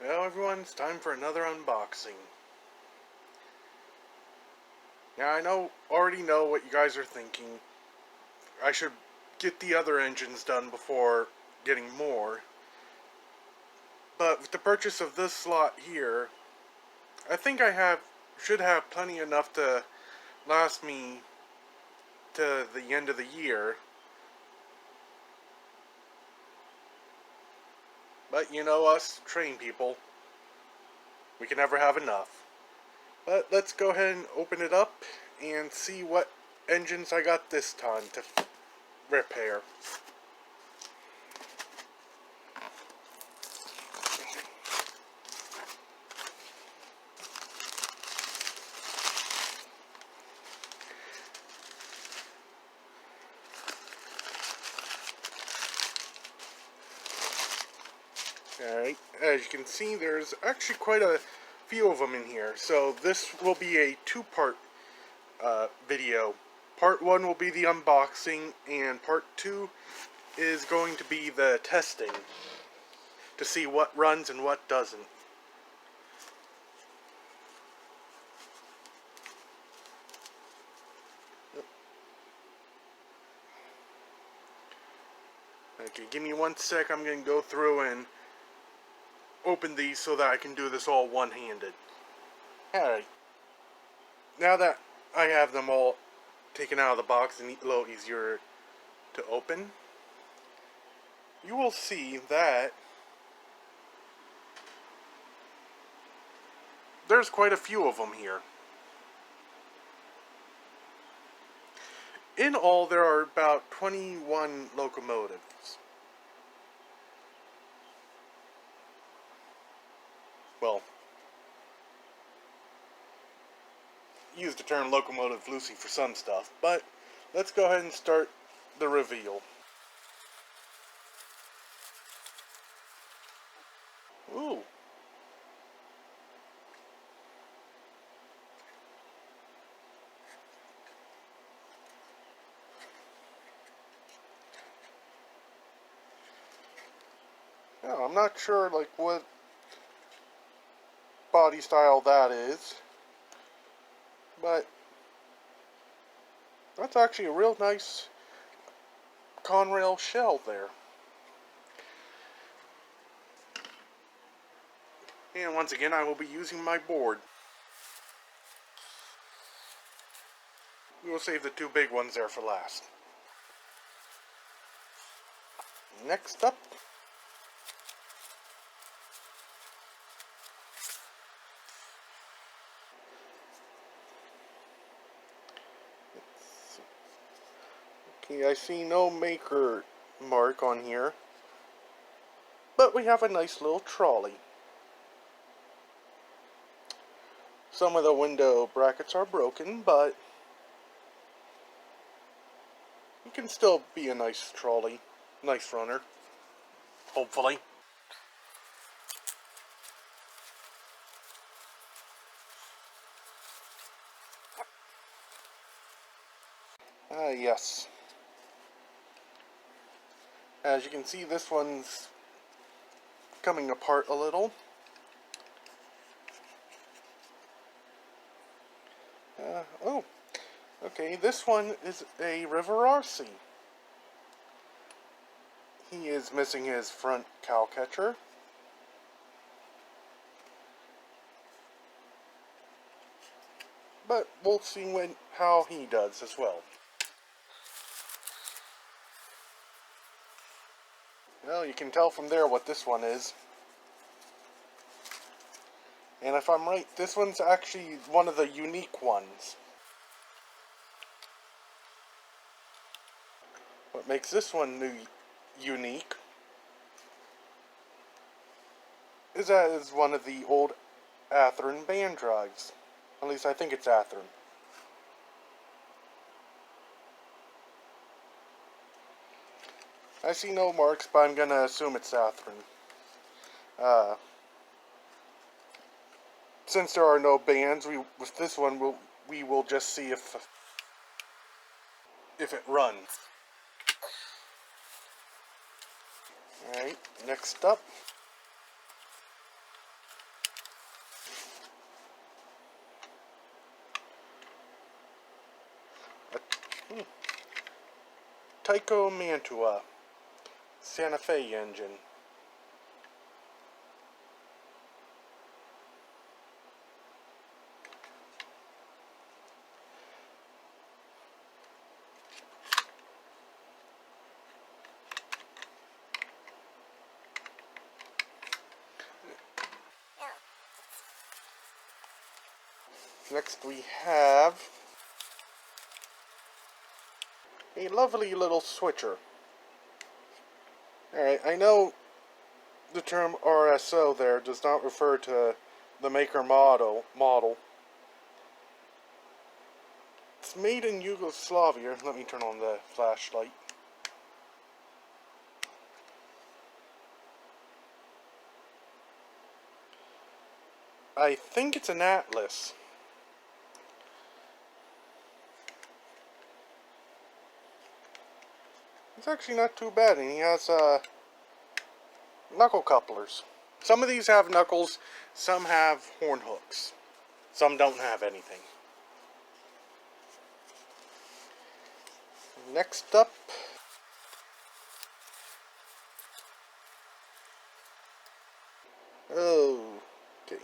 Well, everyone, it's time for another unboxing. Now, already know what you guys are thinking. I should get the other engines done before getting more. But with the purchase of this slot here, I think should have plenty enough to last me to the end of the year. But you know us, train people, we can never have enough. But let's go ahead and open it up and see what engines I got this time to repair. Alright, as you can see, there's actually quite a few of them in here. So this will be a two-part video. Part 1 will be the unboxing, and Part 2 is going to be the testing to see what runs and what doesn't. Okay, give me 1 sec. I'm going to go through and open these so that I can do this all one-handed. Alright, now that I have them all taken out of the box and a little easier to open, you will see that there's quite a few of them here. In all, there are about 21 locomotives. Well, use the term locomotive loosely for some stuff, but let's go ahead and start the reveal. Ooh. Oh, I'm not sure what body style that is, but that's actually a real nice Conrail shell there. And once again, I will be using my board. We will save the two big ones there for last. Next up, okay, I see no maker mark on here, but we have a nice little trolley. Some of the window brackets are broken, but it can still be a nice trolley, nice runner, hopefully. Yes. As you can see, this one's coming apart a little. Oh, okay, this one is a River RC. He is missing his front cow catcher. But we'll see how he does as well. Well, you can tell from there what this one is. And if I'm right, this one's actually one of the unique ones. What makes this one unique is that it's one of the old Athearn band drives. At least I think it's Athearn. I see no marks, but I'm gonna assume it's Athearn. Since there are no bands, with this one we will just see if it runs. Alright, next up. Tyco Mantua Santa Fe engine. Next we have a lovely little switcher. Alright, I know the term RSO there does not refer to the maker model. It's made in Yugoslavia. Let me turn on the flashlight. I think it's an Atlas. It's actually not too bad, and he has knuckle couplers. Some of these have knuckles, some have horn hooks. Some don't have anything. Next up, okay.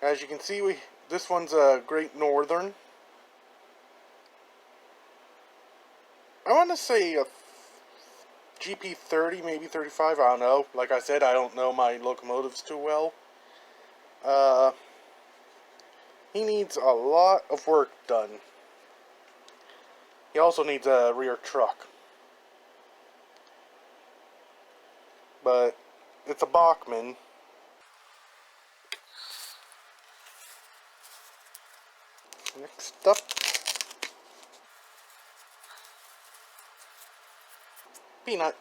As you can see, this one's a Great Northern. I want to say a GP30, maybe 35, I don't know. Like I said, I don't know my locomotives too well. He needs a lot of work done. He also needs a rear truck. But it's a Bachmann. Next up, Peanut.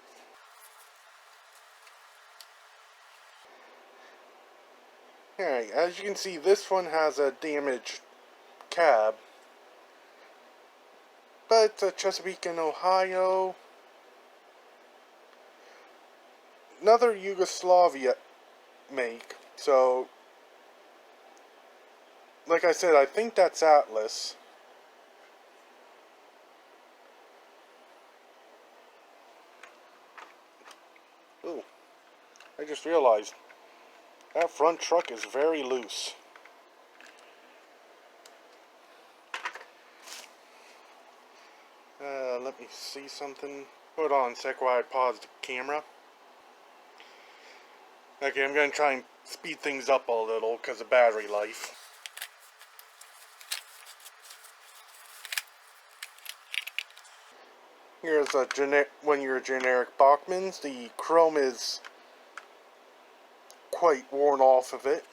Alright, as you can see, this one has a damaged cab. But it's a Chesapeake in Ohio. Another Yugoslavia make. So, like I said, I think that's Atlas. Ooh, I just realized that front truck is very loose. Let me see something. Hold on a sec while I pause the camera. Okay, I'm going to try and speed things up a little because of battery life. Here's a one of your generic Bachmanns. The chrome is quite worn off of it.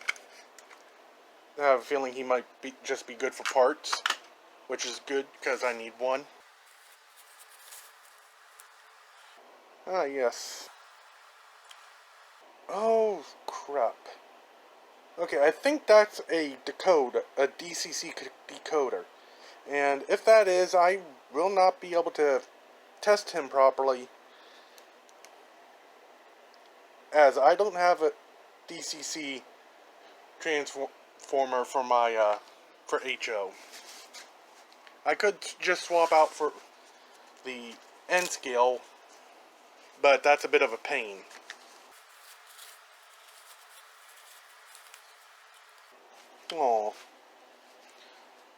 I have a feeling he might just be good for parts, which is good because I need one. Ah, yes. Oh, crap. Okay, I think that's a decoder, a DCC decoder. And if that is, I will not be able to test him properly, as I don't have a DCC transformer for my, for HO. I could just swap out for the N scale, but that's a bit of a pain. Oh.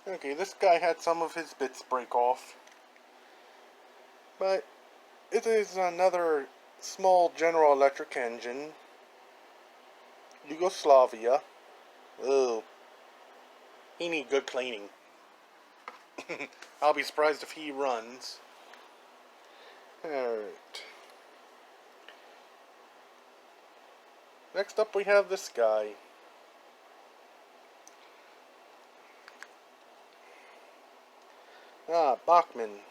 Okay, this guy had some of his bits break off. But it is another small General Electric engine. Yugoslavia. Ugh. He needs good cleaning. I'll be surprised if he runs. Alright. Next up we have this guy. Ah, Bachmann.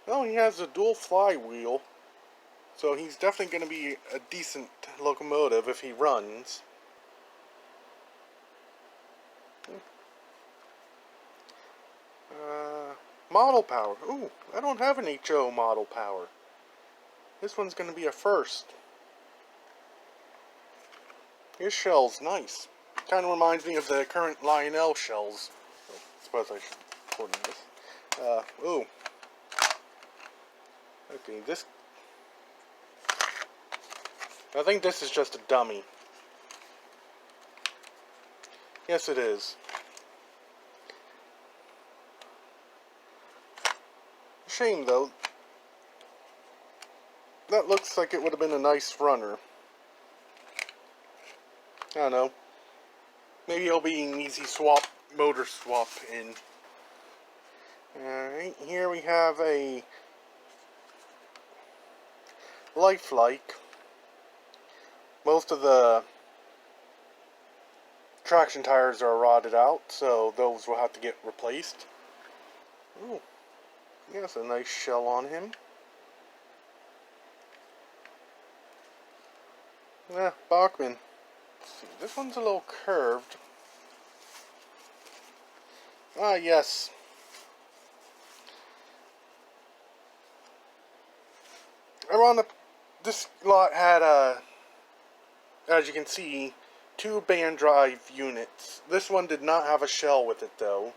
Well, he has a dual flywheel, so he's definitely going to be a decent locomotive if he runs. Model power. Ooh, I don't have an HO model power. This one's going to be a first. His shell's nice. Kind of reminds me of the current Lionel shells. I suppose I should put in this. Ooh. Okay, this... I think this is just a dummy. Yes, it is. Shame, though. That looks like it would have been a nice runner. I don't know. Maybe it'll be an easy swap, motor swap in. Alright, here we have a lifelike. Most of the traction tires are rotted out, so those will have to get replaced. Ooh, yes, a nice shell on him. Yeah, Bachman. Let's see, this one's a little curved. Ah, yes. This lot had as you can see, 2 band drive units. This one did not have a shell with it, though.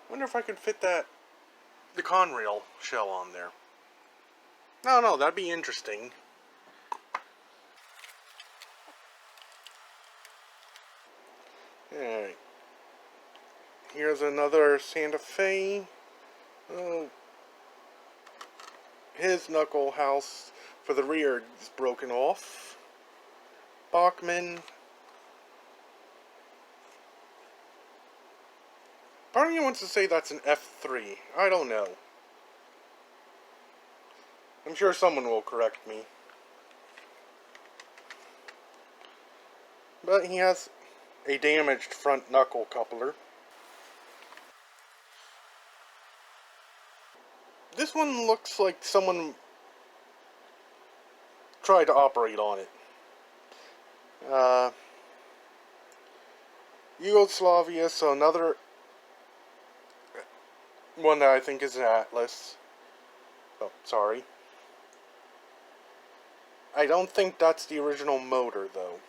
Wonder if I could fit the Conrail shell on there. No, that'd be interesting. Alright. Here's another Santa Fe. Oh, his knuckle house for the rear is broken off. Bachman. Part of me wants to say that's an F3. I don't know. I'm sure someone will correct me. But he has a damaged front knuckle coupler. This one looks like someone tried to operate on it. Yugoslavia, so another one that I think is an Atlas. Oh, sorry. I don't think that's the original motor, though.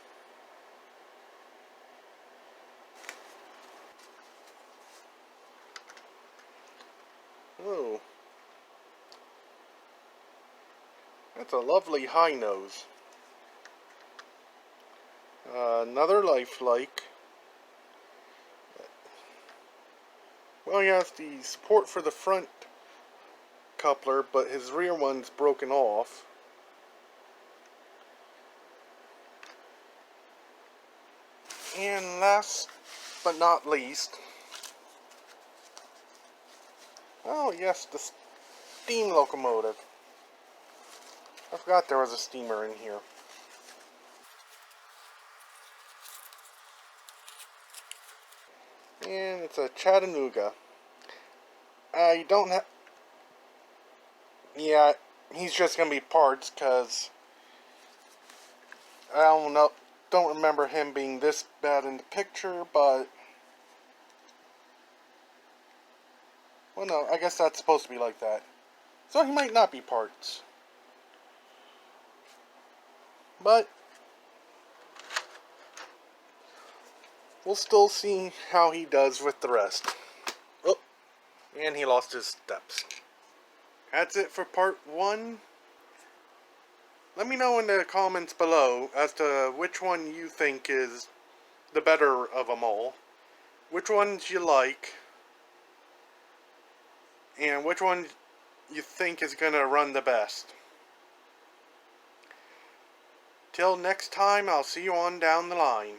Oh. That's a lovely high nose. Another lifelike. Well, he has the support for the front coupler, but his rear one's broken off. And last but not least, oh yes, the steam locomotive. I forgot there was a steamer in here. And it's a Chattanooga. I don't have... Yeah, he's just gonna be parts, because I don't remember him being this bad in the picture, but... Well, no, I guess that's supposed to be like that. So he might not be parts. But we'll still see how he does with the rest. Oh, and he lost his steps. That's it for part 1. Let me know in the comments below as to which one you think is the better of them all. Which ones you like. And which one you think is going to run the best. Till next time, I'll see you on down the line.